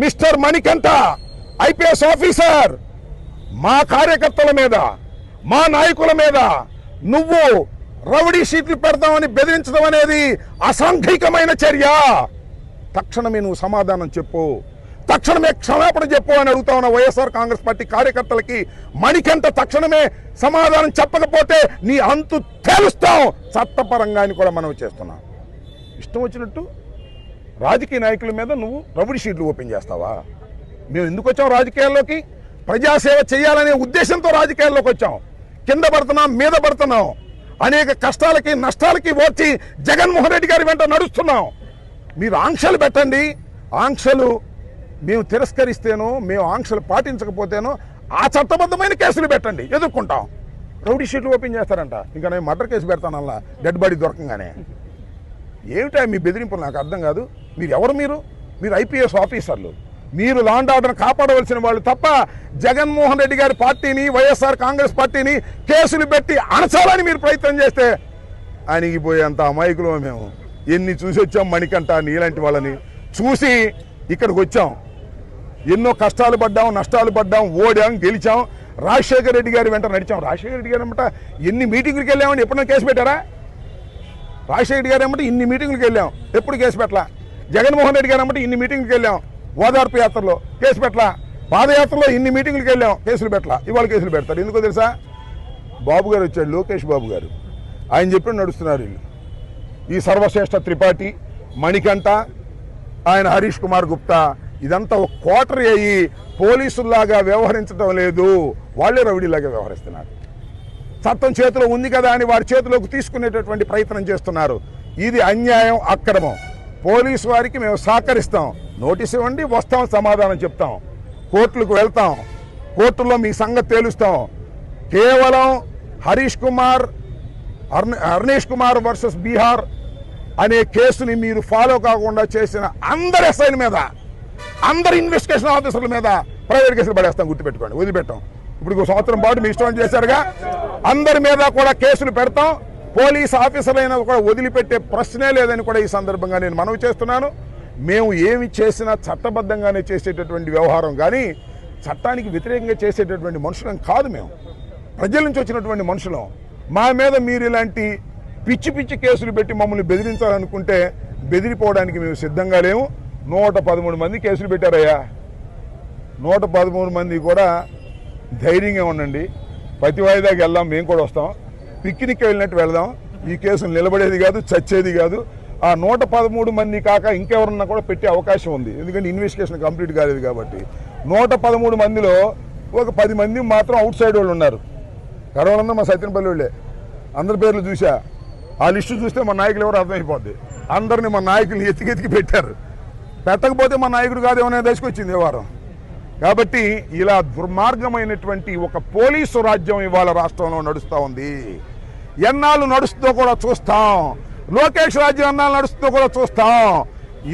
Mister Manikanta IPS officer మా కార్యకర్తల మీద మా నాయకుల మీద నువ్వు రౌడీ షీట్లు పెడతామని బెదిరించడం అనేది అసాంఘికమైన చర్య. తక్షణమే నువ్వు సమాధానం చెప్పు, తక్షణమే క్షమాపణ చెప్పు అని అడుగుతా ఉన్న వైఎస్ఆర్ కాంగ్రెస్ పార్టీ కార్యకర్తలకి మణికంఠ తక్షణమే సమాధానం చెప్పకపోతే నీ అంతు తేలుస్తాం చట్టపరంగా అని కూడా మనం చేస్తున్నాం. ఇష్టం వచ్చినట్టు రాజకీయ నాయకుల మీద నువ్వు రౌడీ షీట్లు ఓపెన్ చేస్తావా? మేము ఎందుకు వచ్చాం రాజకీయాల్లోకి? ప్రజాసేవ చేయాలనే ఉద్దేశంతో రాజకీయాల్లోకి వచ్చాం. కింద పడుతున్నాం, మీద పడుతున్నాం, అనేక కష్టాలకి నష్టాలకి వచ్చి జగన్మోహన్ రెడ్డి గారి వెంట నడుస్తున్నాం. మీరు ఆంక్షలు పెట్టండి, ఆంక్షలు మేము తిరస్కరిస్తేనో మేము ఆంక్షలు పాటించకపోతేనో ఆ చట్టబద్ధమైన కేసులు పెట్టండి, ఎదుర్కొంటాం. రౌడీ షీట్లు ఓపెన్ చేస్తారంట, ఇంకా నేను మర్డర్ కేసు పెడతాను అలా డెడ్ బాడీ దొరకంగానే. ఏమిటా మీ బెదిరింపులు? నాకు అర్థం కాదు. మీరు ఎవరు? మీరు ఐపీఎస్ ఆఫీసర్లు, మీరు లా అండ్ ఆర్డర్ను కాపాడవలసిన వాళ్ళు తప్ప జగన్మోహన్ రెడ్డి గారి పార్టీని వైఎస్ఆర్ కాంగ్రెస్ పార్టీని కేసులు పెట్టి అణచాలని మీరు ప్రయత్నం చేస్తే అణిగిపోయేంత అమాయకులు మేము. ఎన్ని చూసి వచ్చాం మణికంఠ, నీలాంటి వాళ్ళని చూసి ఇక్కడికి వచ్చాం. ఎన్నో కష్టాలు పడ్డాం, నష్టాలు పడ్డాం, ఓడాం, గెలిచాం. రాజశేఖర రెడ్డి గారి వెంట నడిచాం. రాజశేఖర రెడ్డి గారు అన్నమాట ఎన్ని మీటింగులకు వెళ్ళామని ఎప్పుడైనా కేసు పెట్టారా? రాజశేఖర రెడ్డి గారు అన్నమాట ఇన్ని మీటింగులకు వెళ్ళాం, ఎప్పుడు కేసు పెట్టలా. జగన్మోహన్ రెడ్డి గారు అన్నమాట ఇన్ని మీటింగులకు వెళ్ళాం, ఓదార్పు యాత్రలో కేసు పెట్టలా. పాదయాత్రలో ఇన్ని మీటింగులకు వెళ్ళాం, కేసులు పెట్టలా. ఇవాళ కేసులు పెడతారు. ఎందుకో తెలుసా? బాబు గారు వచ్చాడు, లోకేష్ బాబు గారు, ఆయన చెప్పి నడుస్తున్నారు వీళ్ళు. ఈ సర్వశ్రేష్ఠ త్రిపాఠి, మణికంఠ, ఆయన హరీష్ కుమార్ గుప్తా, ఇదంతా ఒక కోటరీ అయ్యి పోలీసుల్లాగా వ్యవహరించడం లేదు, వాళ్ళే రౌడీలాగా వ్యవహరిస్తున్నారు. చట్టం చేతిలో ఉంది కదా అని వారి చేతిలోకి తీసుకునేటటువంటి ప్రయత్నం చేస్తున్నారు. ఇది అన్యాయం, అక్రమం. పోలీసు వారికి మేము సహకరిస్తాం, నోటీస్ ఇవ్వండి, వస్తాం, సమాధానం చెప్తాం, కోర్టులకు వెళ్తాం, కోర్టుల్లో మీ సంగతి తేలుస్తాం. కేవలం హరీష్ కుమార్, అర్నేష్ కుమార్ వర్సెస్ బీహార్ అనే కేసుని మీరు ఫాలో కాకుండా చేసిన అందరి ఎస్ఐల మీద, అందరి ఇన్వెస్టిగేషన్ ఆఫీసర్ల మీద ప్రైవేట్ కేసులు పడేస్తాం, గుర్తుపెట్టుకోండి, వదిలిపెట్టాం. ఇప్పుడు ఒక సంవత్సరం పాటు మీ ఇష్టం చేశారుగా, అందరి మీద కూడా కేసులు పెడతాం. పోలీస్ ఆఫీసర్లైనా కూడా వదిలిపెట్టే ప్రశ్నే లేదని కూడా ఈ సందర్భంగా నేను మనవి చేస్తున్నాను. మేము ఏమి చేసినా చట్టబద్ధంగానే చేసేటటువంటి వ్యవహారం కానీ చట్టానికి వ్యతిరేకంగా చేసేటటువంటి మనుషులం కాదు. మేము ప్రజల నుంచి వచ్చినటువంటి మనుషులం. మా మీద మీరు ఇలాంటి పిచ్చి పిచ్చి కేసులు పెట్టి మమ్మల్ని బెదిరించాలనుకుంటే బెదిరిపోవడానికి మేము సిద్ధంగా లేము. 113 మంది కేసులు పెట్టారయ్యా. 113 మంది కూడా ధైర్యంగా ఉండండి. ప్రతి వాయిదాకి వెళ్దాం, మేము కూడా వస్తాం, పిక్నిక్ వెళ్ళినట్టు వెళ్దాం. ఈ కేసులు నిలబడేది కాదు, చచ్చేది కాదు. ఆ 113 మంది కాక ఇంకెవరన్నా కూడా పెట్టే అవకాశం ఉంది, ఎందుకంటే ఇన్వెస్టిగేషన్ కంప్లీట్ కాలేదు కాబట్టి. 113 మందిలో ఒక 10 మంది మాత్రం అవుట్ సైడ్ వాళ్ళు ఉన్నారు. కరోనా మా సత్యనపల్లి వాళ్ళే, అందరి పేర్లు చూసా. ఆ లిస్టు చూస్తే మా నాయకులు ఎవరు అర్థమైపోద్ది. అందరినీ మా నాయకులు ఎతికి పెట్టారు. పెట్టకపోతే మా నాయకుడు కాదు ఏమైనా దశకొచ్చింది వ్యవహారం. కాబట్టి ఇలా దుర్మార్గమైనటువంటి ఒక పోలీసు రాజ్యం ఇవాళ రాష్ట్రంలో నడుస్తూ ఉంది. ఎన్నాళ్ళు నడుస్తుందో కూడా చూస్తాం. లోకేష్ రాజ్యం ఎన్నాళ్ళు నడుస్తుందో కూడా చూస్తాం.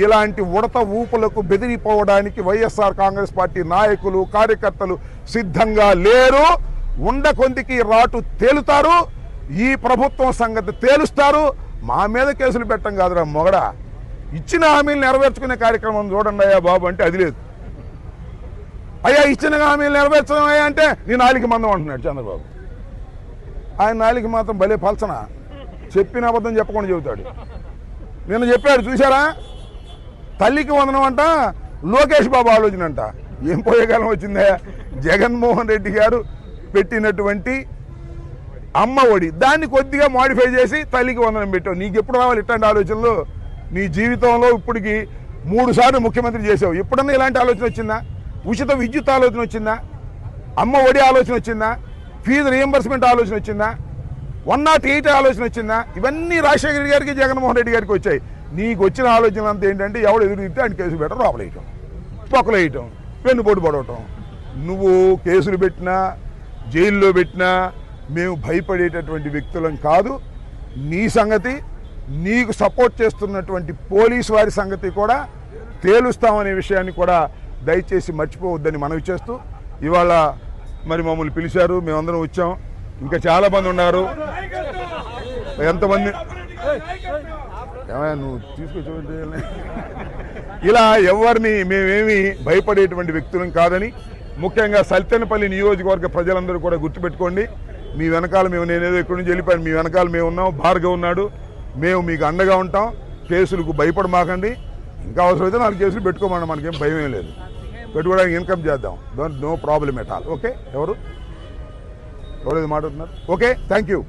ఇలాంటి ఉడత ఊపులకు బెదిరిపోవడానికి వైఎస్ఆర్ కాంగ్రెస్ పార్టీ నాయకులు, కార్యకర్తలు సిద్ధంగా లేరు. కొందికి రాటు తేలుతారు. ఈ ప్రభుత్వం సంగతి తేలుస్తారు. మా మీద కేసులు పెట్టం కాదురా మొగడా, ఇచ్చిన హామీలు నెరవేర్చుకునే కార్యక్రమం చూడండి అయ్యా బాబు అంటే అది లేదు. అయ్యా ఇచ్చిన హామీలు నెరవేర్చడం అయ్యా అంటే నీ నాలుగు మందం అంటున్నాడు చంద్రబాబు. ఆయన నాలుగు మాత్రం భలే పల్చన, చెప్పిన అబద్ధం చెప్పకుండా చెబుతాడు. నిన్న చెప్పాడు చూసారా, తల్లికి వందనం అంట, లోకేష్ బాబు ఆలోచన అంట. ఏం పోయేకాలం వచ్చిందా? జగన్మోహన్ రెడ్డి గారు పెట్టినటువంటి అమ్మ ఒడి, దాన్ని కొద్దిగా మాడిఫై చేసి తల్లికి వందనం పెట్టావు. నీకు ఎప్పుడు రావాలి ఇట్లాంటి ఆలోచనలు? నీ జీవితంలో ఇప్పటికి 3 సార్లు ముఖ్యమంత్రి చేసావు. ఎప్పుడన్నా ఇలాంటి ఆలోచన వచ్చిందా? ఉచిత విద్యుత్ ఆలోచన వచ్చిందా? అమ్మ ఒడి ఆలోచన వచ్చిందా? ఫీజు రియంబర్స్మెంట్ ఆలోచన వచ్చిందా? 108 ఆలోచన వచ్చిందా? ఇవన్నీ రాజశేఖర రెడ్డి గారికి, జగన్మోహన్ రెడ్డి గారికి వచ్చాయి. నీకు వచ్చిన ఆలోచన అంతా ఏంటంటే ఎవడు ఎదురుగితే ఆయన కేసులు పెట్టడం, లోపలేయటం, పొక్కలు వేయటం, వెన్నుపోటు పడవటం. నువ్వు కేసులు పెట్టినా, జైల్లో పెట్టినా మేము భయపడేటటువంటి వ్యక్తులం కాదు. నీ సంగతి, నీకు సపోర్ట్ చేస్తున్నటువంటి పోలీసు వారి సంగతి కూడా తేలుస్తామనే విషయాన్ని కూడా దయచేసి మర్చిపోవద్దని మనవి చేస్తూ, ఇవాళ మరి మమ్మల్ని పిలిచారు, మేమందరం వచ్చాం. ఇంకా చాలా మంది ఉన్నారు. ఏమయ్యా నువ్వు తీసుకొచ్చి ఇలా ఎవరిని మేమేమి భయపడేటువంటి వ్యక్తులం కాదని ముఖ్యంగా సల్తెనపల్లి నియోజకవర్గ ప్రజలందరూ కూడా గుర్తుపెట్టుకోండి. మీ వెనకాల నేనేదో ఇక్కడి నుంచి వెళ్ళిపోయాను, మీ వెనకాల మేము ఉన్నాం, భార్గవ్ ఉన్నాడు, మేము మీకు అండగా ఉంటాం. కేసులకు భయపడమాకండి, ఇంకా అవసరమైతే 4 కేసులు పెట్టుకోమన్నా, మనకేం భయం ఏం లేదు. పెట్టుకోవడానికి ఇన్కమ్ చేద్దాం, no problem at all. Okay, ఎవరు మాట్లాడుతున్నారు? Okay, thank you.